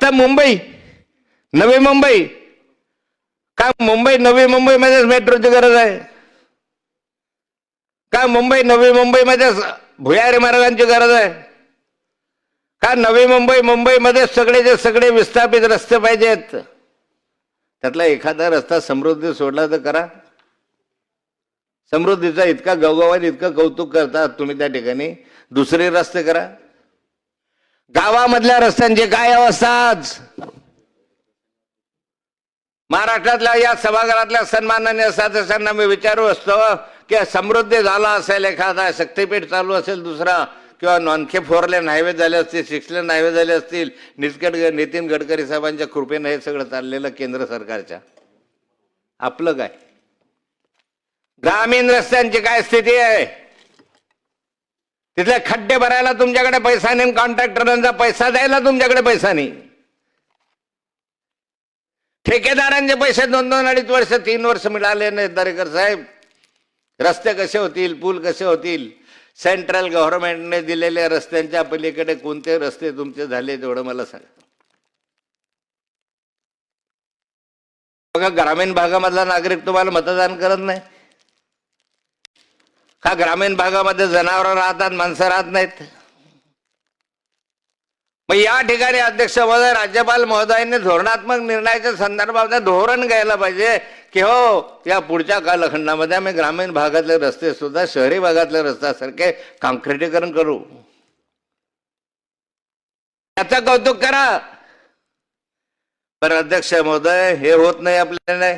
फक्त मुंबई, नवी मुंबई, का मुंबई नवी मुंबईमध्येच मेट्रोची गरज आहे का? मुंबई नवी मुंबईमध्येच भुयारी मार्गांची गरज आहे का? नवी मुंबई मुंबईमध्ये सगळेचे सगळे विस्थापित रस्ते पाहिजेत. त्यातला एखादा रस्ता समृद्धी सोडला तर करा. समृद्धीचा इतका गवगवात इतकं कौतुक करतात तुम्ही त्या ठिकाणी, दुसरे रस्ते करा. गावामधल्या रस्त्यांची काय अवस्था आज? महाराष्ट्रातल्या या सभागृहातल्या सन्माननीय सदस्यांना मी विचारू असतो की समृद्धी झाला असेल, एखादा शक्तीपीठ चालू असेल दुसरा, किंवा आणखी 4 लेन हायवे झाले असतील, 6 लेन हायवे झाले असतील, नितीन गडकरी साहेबांच्या कृपेने हे सगळं चाललेलं केंद्र सरकारच्या, आपलं काय? ग्रामीण रस्त्यांची काय स्थिती आहे? तिथले खड्डे भरायला तुमच्याकडे पैसा नाही, कॉन्ट्रॅक्टरांचा पैसा द्यायला तुमच्याकडे पैसा नाही, ठेकेदारांचे पैसे 2-2, 2.5 वर्ष 3 वर्ष मिळाले नाहीत. दरेकर साहेब, रस्ते कसे होतील, पूल कसे होतील? सेंट्रल गव्हर्नमेंटने दिलेल्या रस्त्यांच्या पलीकडे कोणते रस्ते तुमचे झाले तेवढं मला सांगा. बघा, ग्रामीण भागामधला नागरिक तुम्हाला मतदान करत नाही का? ग्रामीण भागामध्ये जनावरं राहतात, माणसं राहत नाहीत. मग या ठिकाणी अध्यक्ष महोदय, राज्यपाल महोदयांनी धोरणात्मक निर्णयाच्या संदर्भात धोरण घ्यायला पाहिजे की हो, या पुढच्या कालखंडामध्ये आम्ही ग्रामीण भागातले रस्ते सुद्धा शहरी भागातल्या रस्त्यासारखे काँक्रिटीकरण करू. याचं कौतुक करा. पण अध्यक्ष महोदय, हे होत नाही आपल्याला.